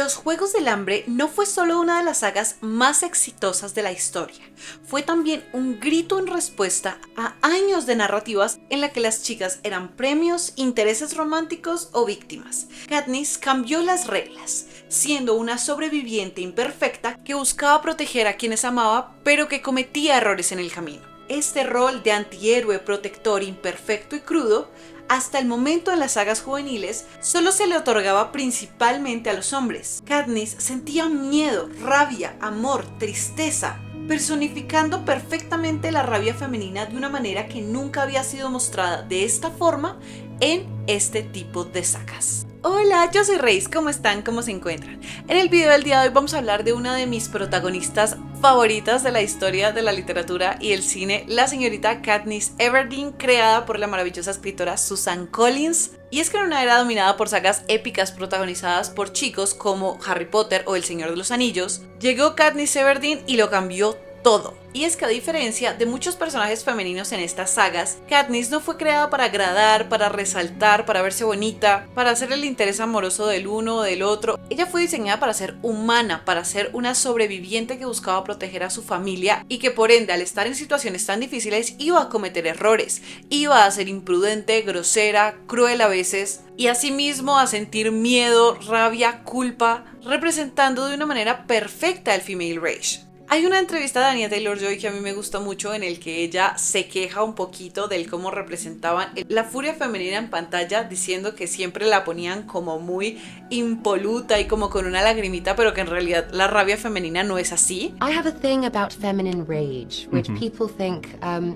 Los Juegos del Hambre no fue solo una de las sagas más exitosas de la historia, fue también un grito en respuesta a años de narrativas en la que las chicas eran premios, intereses románticos o víctimas. Katniss cambió las reglas, siendo una sobreviviente imperfecta que buscaba proteger a quienes amaba, pero que cometía errores en el camino. Este rol de antihéroe protector imperfecto y crudo, hasta el momento en las sagas juveniles, solo se le otorgaba principalmente a los hombres. Katniss sentía miedo, rabia, amor, tristeza, personificando perfectamente la rabia femenina de una manera que nunca había sido mostrada de esta forma en este tipo de sagas. Hola, yo soy Reis, ¿cómo están? ¿Cómo se encuentran? En el video del día de hoy vamos a hablar de una de mis protagonistas favoritas de la historia de la literatura y el cine, la señorita Katniss Everdeen, creada por la maravillosa escritora Suzanne Collins. Y es que en una era dominada por sagas épicas protagonizadas por chicos como Harry Potter o El Señor de los Anillos, llegó Katniss Everdeen y lo cambió todo. Y es que a diferencia de muchos personajes femeninos en estas sagas, Katniss no fue creada para agradar, para resaltar, para verse bonita, para hacer el interés amoroso del uno o del otro. Ella fue diseñada para ser humana, para ser una sobreviviente que buscaba proteger a su familia y que por ende al estar en situaciones tan difíciles iba a cometer errores, iba a ser imprudente, grosera, cruel a veces y asimismo a sentir miedo, rabia, culpa, representando de una manera perfecta el female rage. Hay una entrevista de Anya Taylor-Joy que a mí me gusta mucho en el que ella se queja un poquito del cómo representaban la furia femenina en pantalla, diciendo que siempre la ponían como muy impoluta y como con una lagrimita, pero que en realidad la rabia femenina no es así. I have a thing about feminine rage, which people think,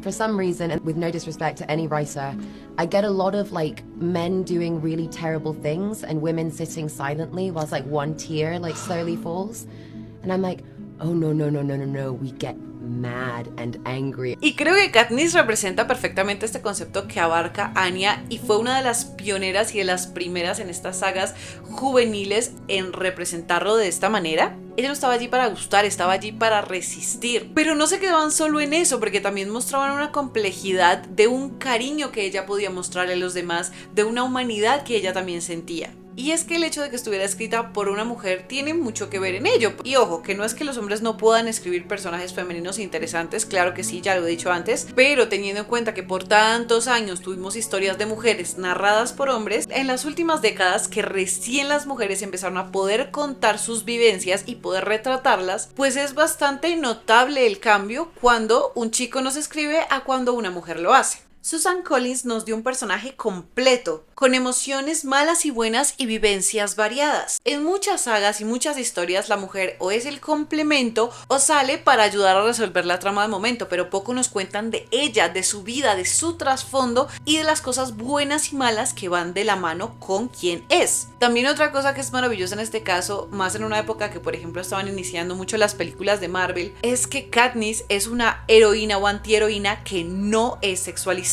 for some reason, and with no disrespect to any writer, I get a lot of like men doing really terrible things and women sitting silently whilst like one tear like slowly falls, and I'm like, oh no, we get mad and angry. Y creo que Katniss representa perfectamente este concepto que abarca Anya y fue una de las pioneras y de las primeras en estas sagas juveniles en representarlo de esta manera. Ella no estaba allí para gustar, estaba allí para resistir, pero no se quedaban solo en eso, porque también mostraban una complejidad de un cariño que ella podía mostrarle a los demás, de una humanidad que ella también sentía. Y es que el hecho de que estuviera escrita por una mujer tiene mucho que ver en ello. Y ojo, que no es que los hombres no puedan escribir personajes femeninos interesantes, claro que sí, ya lo he dicho antes, pero teniendo en cuenta que por tantos años tuvimos historias de mujeres narradas por hombres, en las últimas décadas que recién las mujeres empezaron a poder contar sus vivencias y poder retratarlas, pues es bastante notable el cambio cuando un chico nos escribe a cuando una mujer lo hace. Suzanne Collins nos dio un personaje completo, con emociones malas y buenas y vivencias variadas. En muchas sagas y muchas historias la mujer o es el complemento o sale para ayudar a resolver la trama de momento, pero poco nos cuentan de ella, de su vida, de su trasfondo y de las cosas buenas y malas que van de la mano con quien es. También otra cosa que es maravillosa en este caso, más en una época que por ejemplo estaban iniciando mucho las películas de Marvel, es que Katniss es una heroína o antiheroína que no es sexualizada.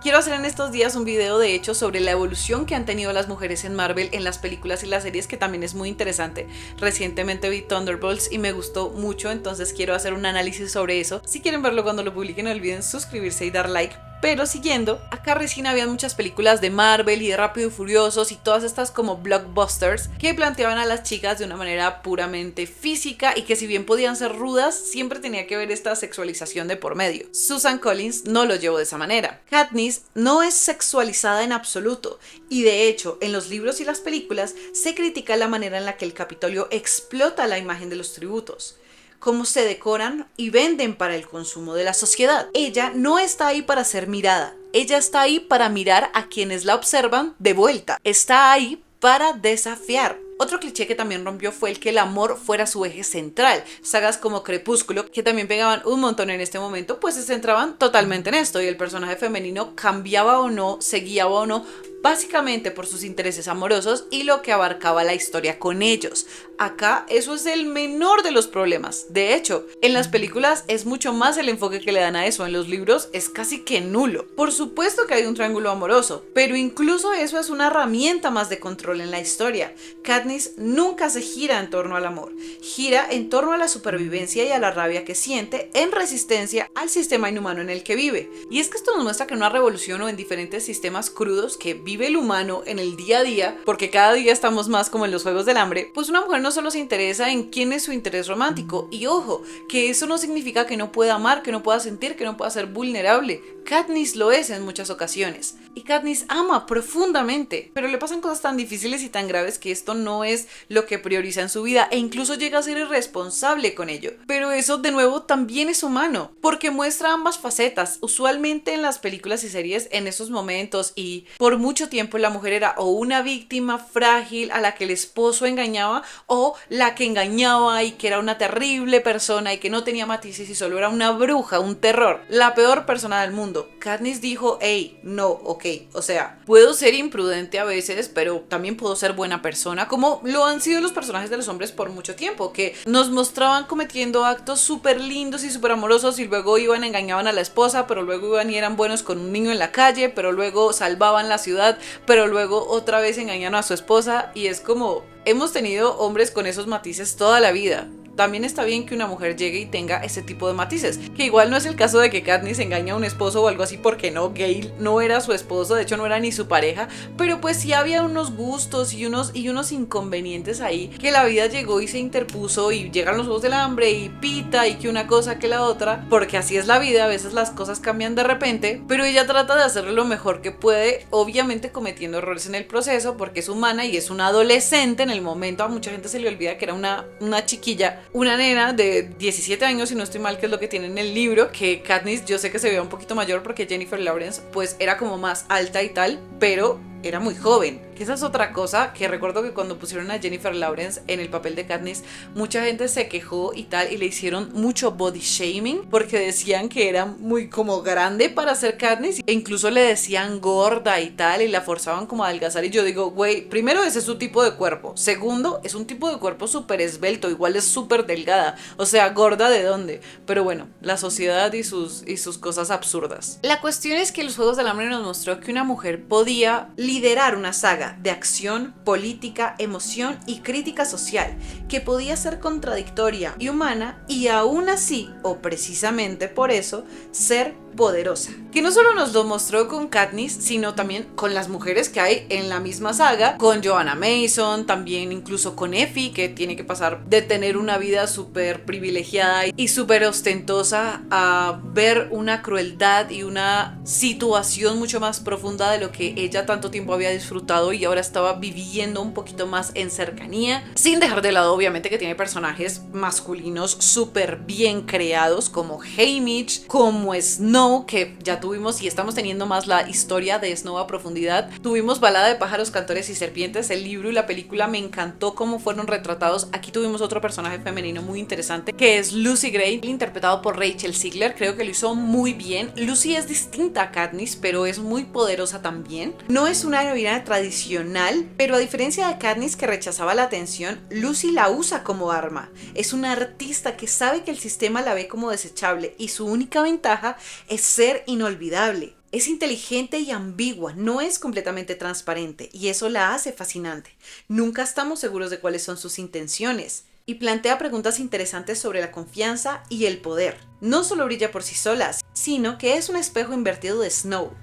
Quiero hacer en estos días un video de hecho sobre la evolución que han tenido las mujeres en Marvel en las películas y las series, que también es muy interesante. Recientemente vi Thunderbolts y me gustó mucho, entonces quiero hacer un análisis sobre eso. Si quieren verlo cuando lo publique, no olviden suscribirse y dar like. Pero siguiendo, acá recién habían muchas películas de Marvel y de Rápido y Furiosos y todas estas como blockbusters que planteaban a las chicas de una manera puramente física y que si bien podían ser rudas, siempre tenía que ver esta sexualización de por medio. Suzanne Collins no lo llevó de esa manera. Katniss no es sexualizada en absoluto y de hecho en los libros y las películas se critica la manera en la que el Capitolio explota la imagen de los tributos, cómo se decoran y venden para el consumo de la sociedad. Ella no está ahí para ser mirada, ella está ahí para mirar a quienes la observan de vuelta, está ahí para desafiar. Otro cliché que también rompió fue el que el amor fuera su eje central. Sagas como Crepúsculo, que también pegaban un montón en este momento, pues se centraban totalmente en esto y el personaje femenino cambiaba o no, se guiaba o no, básicamente por sus intereses amorosos y lo que abarcaba la historia con ellos. Acá eso es el menor de los problemas. De hecho, en las películas es mucho más el enfoque que le dan a eso, en los libros es casi que nulo. Por supuesto que hay un triángulo amoroso, pero incluso eso es una herramienta más de control en la historia. Katniss nunca se gira en torno al amor, gira en torno a la supervivencia y a la rabia que siente en resistencia al sistema inhumano en el que vive. Y es que esto nos muestra que en una revolución o en diferentes sistemas crudos que viven vive el humano en el día a día, porque cada día estamos más como en los Juegos del Hambre, pues una mujer no solo se interesa en quién es su interés romántico, y ojo, que eso no significa que no pueda amar, que no pueda sentir, que no pueda ser vulnerable. Katniss lo es en muchas ocasiones, y Katniss ama profundamente, pero le pasan cosas tan difíciles y tan graves que esto no es lo que prioriza en su vida, e incluso llega a ser irresponsable con ello. Pero eso de nuevo también es humano, porque muestra ambas facetas. Usualmente en las películas y series, en esos momentos y por mucho tiempo, la mujer era o una víctima frágil a la que el esposo engañaba, o la que engañaba y que era una terrible persona y que no tenía matices y solo era una bruja, un terror, la peor persona del mundo. Katniss dijo, hey, no, ok, o sea, puedo ser imprudente a veces, pero también puedo ser buena persona, como lo han sido los personajes de los hombres por mucho tiempo, que nos mostraban cometiendo actos súper lindos y súper amorosos, y luego iban, engañaban a la esposa, pero luego iban y eran buenos con un niño en la calle, pero luego salvaban la ciudad, pero luego otra vez engañaron a su esposa, y es como, hemos tenido hombres con esos matices toda la vida. También está bien que una mujer llegue y tenga ese tipo de matices, que igual no es el caso de que Katniss engaña a un esposo o algo así, porque no, Gale no era su esposo, de hecho no era ni su pareja, pero pues sí había unos gustos y unos inconvenientes ahí, que la vida llegó y se interpuso, y llegan los Juegos del Hambre y pita, y que una cosa que la otra, porque así es la vida, a veces las cosas cambian de repente, pero ella trata de hacerlo lo mejor que puede, obviamente cometiendo errores en el proceso, porque es humana y es una adolescente en el momento. A mucha gente se le olvida que era una chiquilla, una nena de 17 años, si no estoy mal, que es lo que tiene en el libro, que Katniss yo sé que se veía un poquito mayor porque Jennifer Lawrence pues era como más alta y tal, pero era muy joven, que esa es otra cosa, que recuerdo que cuando pusieron a Jennifer Lawrence en el papel de Katniss, mucha gente se quejó y tal, y le hicieron mucho body shaming, porque decían que era muy como grande para ser Katniss, e incluso le decían gorda y tal, y la forzaban como a adelgazar, y yo digo, güey, primero ese es su tipo de cuerpo, segundo, es un tipo de cuerpo súper esbelto, igual es súper delgada, o sea, gorda de dónde, pero bueno, la sociedad y sus cosas absurdas. La cuestión es que los Juegos del Hambre nos mostró que una mujer podía liderar una saga de acción, política, emoción y crítica social, que podía ser contradictoria y humana, y aún así, o precisamente por eso, ser poderosa. Que no solo nos lo mostró con Katniss, sino también con las mujeres que hay en la misma saga, con Johanna Mason, también incluso con Effie, que tiene que pasar de tener una vida súper privilegiada y súper ostentosa a ver una crueldad y una situación mucho más profunda de lo que ella tanto tiempo había disfrutado y ahora estaba viviendo un poquito más en cercanía, sin dejar de lado obviamente que tiene personajes masculinos súper bien creados, como Haymitch, como Snow, que ya tuvimos y estamos teniendo más la historia de Snow a profundidad. Tuvimos Balada de pájaros, cantores y serpientes, el libro y la película me encantó cómo fueron retratados. Aquí tuvimos otro personaje femenino muy interesante, que es Lucy Gray, interpretado por Rachel Ziegler. Creo que lo hizo muy bien. Lucy es distinta a Katniss, pero es muy poderosa también. No es una heroína tradicional, pero a diferencia de Katniss, que rechazaba la atención, Lucy la usa como arma. Es una artista que sabe que el sistema la ve como desechable, y su única ventaja es ser inolvidable. Es inteligente y ambigua, no es completamente transparente, y eso la hace fascinante. Nunca estamos seguros de cuáles son sus intenciones, y plantea preguntas interesantes sobre la confianza y el poder. No solo brilla por sí sola, sino que es un espejo invertido de Snow.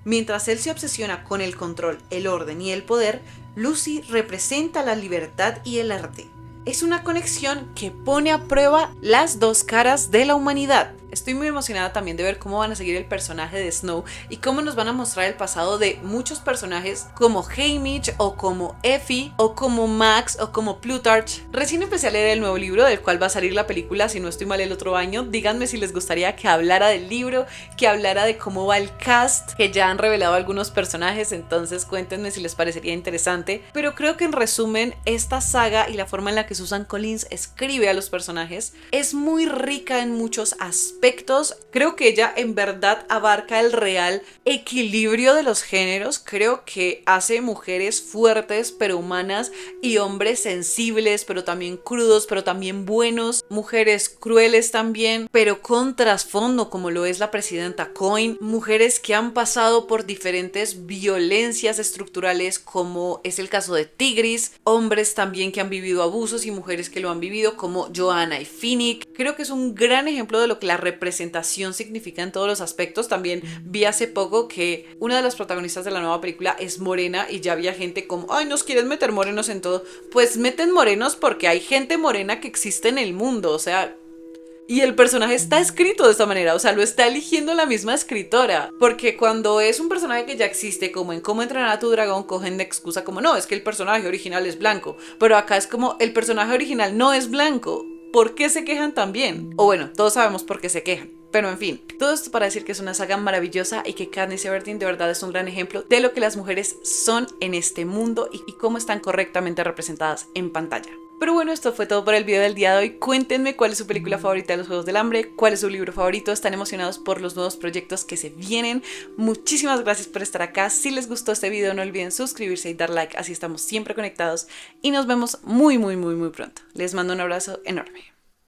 Mientras él se obsesiona con el control, el orden y el poder, Lucy representa la libertad y el arte. Es una conexión que pone a prueba las dos caras de la humanidad. Estoy muy emocionada también de ver cómo van a seguir el personaje de Snow y cómo nos van a mostrar el pasado de muchos personajes como Haymitch o como Effie o como Max o como Plutarch. Recién empecé a leer el nuevo libro del cual va a salir la película, si no estoy mal, el otro año. Díganme si les gustaría que hablara del libro, que hablara de cómo va el cast, que ya han revelado algunos personajes, entonces cuéntenme si les parecería interesante. Pero creo que en resumen, esta saga y la forma en la que Susan Collins escribe a los personajes es muy rica en muchos aspectos. Creo que ella en verdad abarca el real equilibrio de los géneros. Creo que hace mujeres fuertes pero humanas y hombres sensibles pero también crudos, pero también buenos, mujeres crueles también pero con trasfondo como lo es la presidenta Coin, mujeres que han pasado por diferentes violencias estructurales como es el caso de Tigris, hombres también que han vivido abusos y mujeres que lo han vivido como Johanna y Finnick. Creo que es un gran ejemplo de lo que la representación significa en todos los aspectos. También vi hace poco que una de las protagonistas de la nueva película es morena y ya había gente como, ay, ¿nos quieren meter morenos en todo? Pues meten morenos porque hay gente morena que existe en el mundo, o sea... Y el personaje está escrito de esta manera, o sea, lo está eligiendo la misma escritora. Porque cuando es un personaje que ya existe, como en Cómo entrenar a tu dragón, cogen de excusa como, no, es que el personaje original es blanco. Pero acá es como, el personaje original no es blanco. ¿Por qué se quejan también? O bueno, todos sabemos por qué se quejan. Pero en fin, todo esto para decir que es una saga maravillosa y que Katniss Everdeen de verdad es un gran ejemplo de lo que las mujeres son en este mundo y cómo están correctamente representadas en pantalla. Pero bueno, esto fue todo por el video del día de hoy. Cuéntenme cuál es su película favorita de los Juegos del Hambre, cuál es su libro favorito, están emocionados por los nuevos proyectos que se vienen. Muchísimas gracias por estar acá. Si les gustó este video no olviden suscribirse y dar like, así estamos siempre conectados y nos vemos muy pronto. Les mando un abrazo enorme.